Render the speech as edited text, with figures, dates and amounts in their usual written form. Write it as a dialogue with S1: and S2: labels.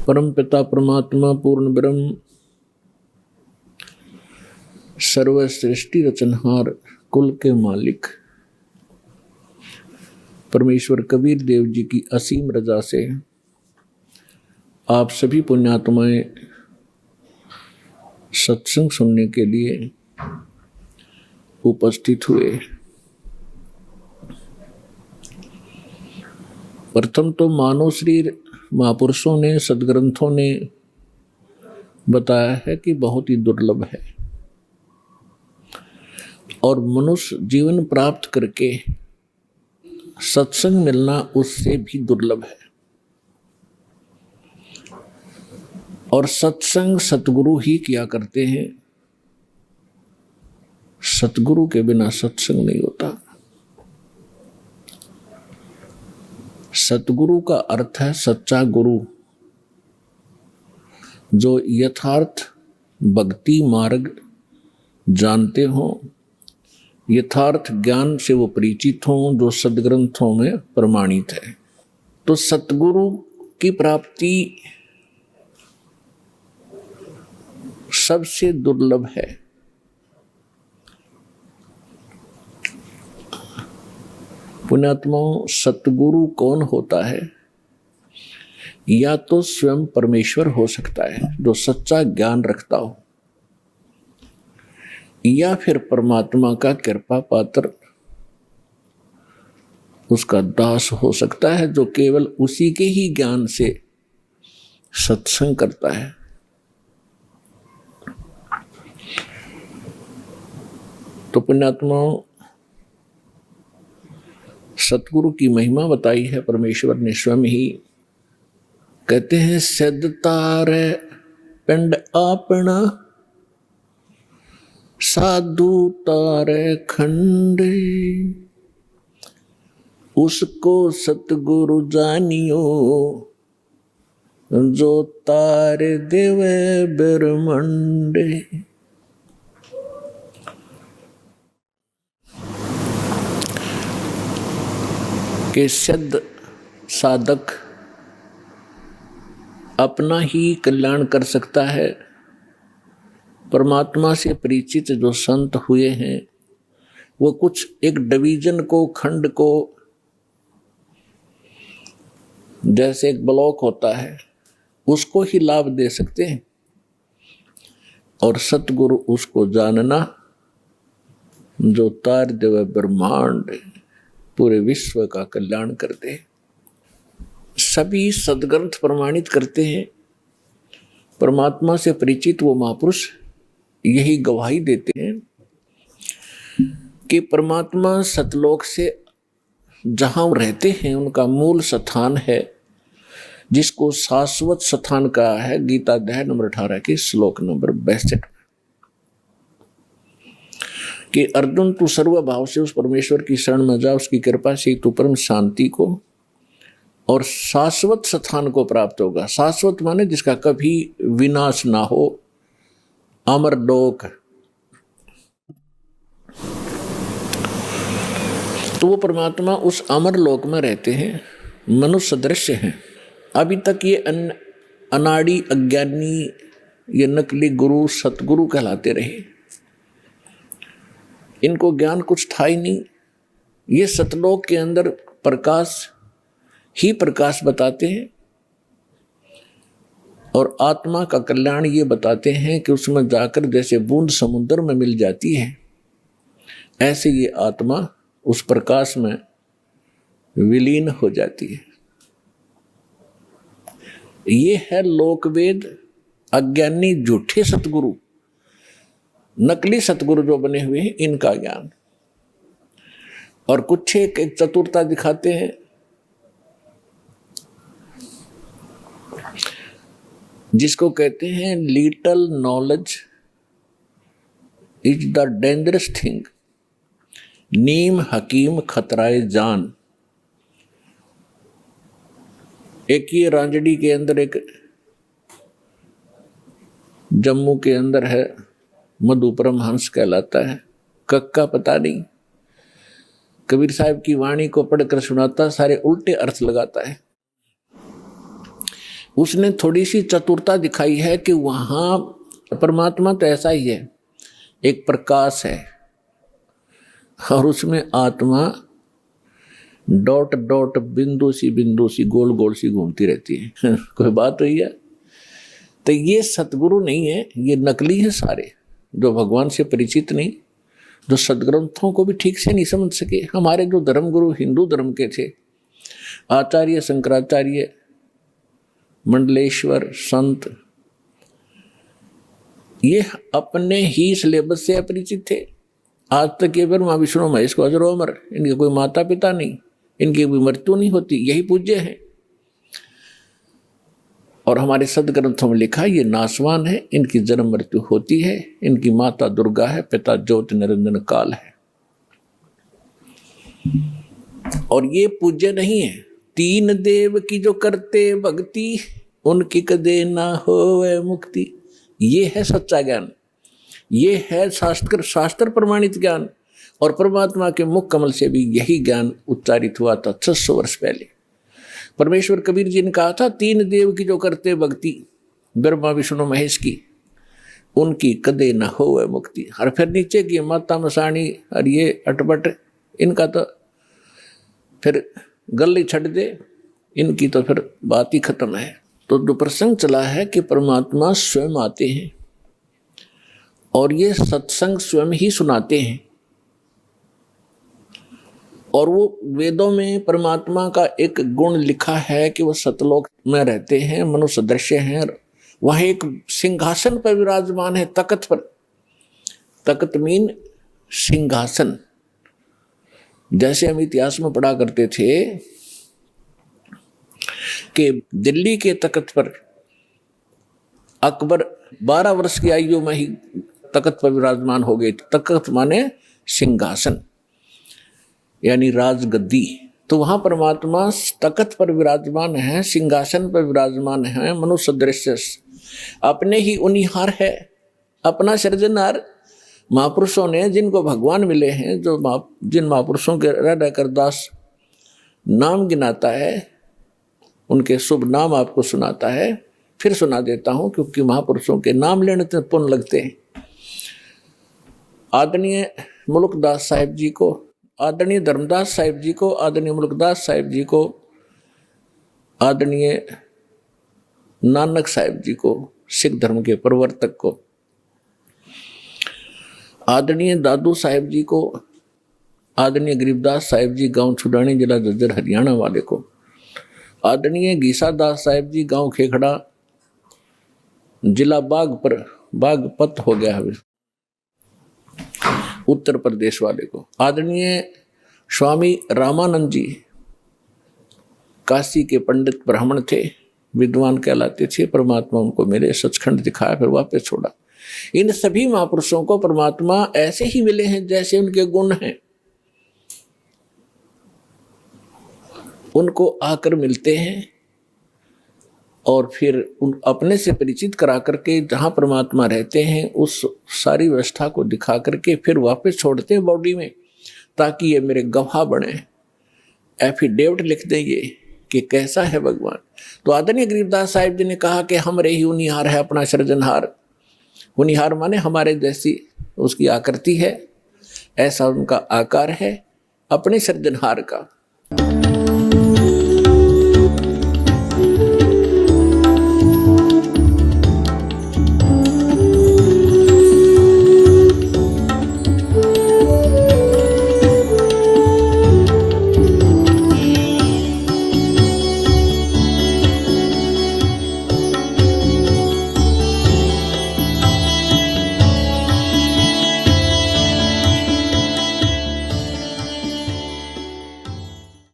S1: परम पिता परमात्मा पूर्ण ब्रह्म सर्व सृष्टि रचनहार कुल के मालिक परमेश्वर कबीर देव जी की असीम रजा से आप सभी पुण्यात्माएं सत्संग सुनने के लिए उपस्थित हुए। प्रथम तो मानव शरीर महापुरुषों ने सदग्रंथों ने बताया है कि बहुत ही दुर्लभ है और मनुष्य जीवन प्राप्त करके सत्संग मिलना उससे भी दुर्लभ है। और सत्संग सतगुरु ही किया करते हैं, सतगुरु के बिना सत्संग नहीं होता। सतगुरु का अर्थ है सच्चा गुरु, जो यथार्थ भक्ति मार्ग जानते हों, यथार्थ ज्ञान से वो परिचित हों, जो सदग्रंथों में प्रमाणित है। तो सतगुरु की प्राप्ति सबसे दुर्लभ है। पुण्यात्माओं, सतगुरु कौन होता है? या तो स्वयं परमेश्वर हो सकता है जो सच्चा ज्ञान रखता हो, या फिर परमात्मा का कृपा पात्र उसका दास हो सकता है जो केवल उसी के ही ज्ञान से सत्संग करता है। तो पुण्यात्माओं, सतगुरु की महिमा बताई है परमेश्वर ने स्वयं ही। कहते हैं सिद्ध तारे पिंड आपना, साधु तारे खंडे, उसको सतगुरु जानियो, जो तारे देवे ब्रह्मंडे। के सिद्ध साधक अपना ही कल्याण कर सकता है। परमात्मा से परिचित जो संत हुए हैं वो कुछ एक डिवीजन को, खंड को, जैसे एक ब्लॉक होता है उसको ही लाभ दे सकते हैं, और सतगुरु उसको जानना जो तार देव ब्रह्मांड पूरे विश्व का कल्याण करते हैं। सभी सदग्रंथ प्रमाणित करते हैं। परमात्मा से परिचित वो महापुरुष यही गवाही देते हैं कि परमात्मा सतलोक से जहां रहते हैं उनका मूल स्थान है, जिसको शाश्वत स्थान कहा है गीता अध्याय नंबर 18 के श्लोक नंबर 62 कि अर्जुन तू सर्व भाव से उस परमेश्वर की शरण में जा, उसकी कृपा से तू परम शांति को और शाश्वत स्थान को प्राप्त होगा। शाश्वत माने जिसका कभी विनाश ना हो, अमर लोक। तो वो परमात्मा उस अमर लोक में रहते हैं, मनुष्य सदृश्य हैं। अभी तक ये अनाड़ी अज्ञानी ये नकली गुरु सतगुरु कहलाते रहे, इनको ज्ञान कुछ था ही नहीं। ये सतलोक के अंदर प्रकाश ही प्रकाश बताते हैं और आत्मा का कल्याण ये बताते हैं कि उसमें जाकर जैसे बूंद समुद्र में मिल जाती है, ऐसे ये आत्मा उस प्रकाश में विलीन हो जाती है। ये है लोकवेद अज्ञानी झूठे सतगुरु, नकली सतगुरु जो बने हुए हैं, इनका ज्ञान। और कुछ एक चतुरता दिखाते हैं, जिसको कहते हैं little knowledge is the dangerous thing, नीम हकीम खतराए जान। एक ये रांजड़ी के अंदर एक जम्मू के अंदर है, मधु परमहंस कहलाता है, कक्का पता नहीं। कबीर साहब की वाणी को पढ़कर सुनाता, सारे उल्टे अर्थ लगाता है। उसने थोड़ी सी चतुरता दिखाई है कि वहां परमात्मा तो ऐसा ही है, एक प्रकाश है और उसमें आत्मा डॉट डॉट बिंदु सी गोल गोल सी घूमती रहती है। कोई बात हुई है? तो ये सतगुरु नहीं है, ये नकली है सारे, जो भगवान से परिचित नहीं, जो सदग्रंथों को भी ठीक से नहीं समझ सके। हमारे जो धर्मगुरु हिंदू धर्म के थे, आचार्य शंकराचार्य, मंडलेश्वर, संत, ये अपने ही सिलेबस से अपरिचित थे। आज तक ये ब्रह्मा विष्णु महेश को अजरो अमर, इनके कोई माता पिता नहीं, इनकी कोई मृत्यु नहीं होती, यही पूज्य हैं। और हमारे सदग्रंथों में लिखा ये नासवान है, इनकी जन्म मृत्यु होती है, इनकी माता दुर्गा है, पिता ज्योति निरंजन काल है। और ये पूज्य नहीं है। तीन देव की जो करते भक्ति, उनकी कदे ना होवे मुक्ति। ये है सच्चा ज्ञान, ये है शास्त्र प्रमाणित ज्ञान। और परमात्मा के मुख कमल से भी यही ज्ञान उच्चारित हुआ था 600 वर्ष पहले। परमेश्वर कबीर जी ने कहा था, तीन देव की जो करते भक्ति, ब्रह्मा विष्णु महेश की, उनकी कदे न होवे मुक्ति। और फिर नीचे की माता मसाणी और ये अटपट, इनका तो फिर गले छट दे, इनकी तो फिर बात ही खत्म है। तो जो प्रसंग चला है कि परमात्मा स्वयं आते हैं और ये सत्संग स्वयं ही सुनाते हैं। और वो वेदों में परमात्मा का एक गुण लिखा है कि वो सतलोक में रहते हैं, मनुष्य दृश्य हैं, वह एक सिंहासन पर विराजमान है, तख्त पर। तख्त मीन सिंहासन। जैसे हम इतिहास में पढ़ा करते थे कि दिल्ली के तख्त पर अकबर 12 वर्ष की आयु में ही तख्त पर विराजमान हो गए। तख्त माने सिंहासन, यानी राजगद्दी। तो वहां परमात्मा तख्त पर विराजमान है, सिंहासन पर विराजमान है, मनुष्य दृश्य, अपने ही उनिहार है, अपना सृजनहार। महापुरुषों ने जिनको भगवान मिले हैं, जो जिन महापुरुषों के हृदय कर दास नाम गिनाता है, उनके शुभ नाम आपको सुनाता है। फिर सुना देता हूं, क्योंकि महापुरुषों के नाम लेने से पुण्य लगते हैं। आदरणीय मुल्कदास साहिब जी को, आदरणीय धर्मदास साहिब जी को, आदरणीय मुल्कदास साहिब जी को, आदरणीय नानक साहिब जी को, सिख धर्म के प्रवर्तक को, आदरणीय दादू साहिब जी को, आदरणीय गरीबदास साहिब जी गांव छुडानी जिला झज्जर हरियाणा वाले को, आदरणीय गीसा दास साहिब जी गांव खेखड़ा जिला बागपत हो गया है उत्तर प्रदेश वाले को, आदरणीय स्वामी रामानंद जी काशी के पंडित ब्राह्मण थे, विद्वान कहलाते थे। परमात्मा उनको मिले, सचखंड दिखाया, फिर वापस छोड़ा। इन सभी महापुरुषों को परमात्मा ऐसे ही मिले हैं जैसे उनके गुण हैं, उनको आकर मिलते हैं और फिर उन अपने से परिचित करा करके जहाँ परमात्मा रहते हैं उस सारी व्यवस्था को दिखा करके फिर वापस छोड़ते हैं बॉडी में, ताकि ये मेरे गवाह बने, एफिडेविट लिख दें ये कि कैसा है भगवान। तो आदरणीय गरीबदास साहिब जी ने कहा कि हमरे ही उनिहार है अपना सृजनहार। उनिहार माने हमारे जैसी उसकी आकृति है, ऐसा उनका आकार है अपने सृजनहार का।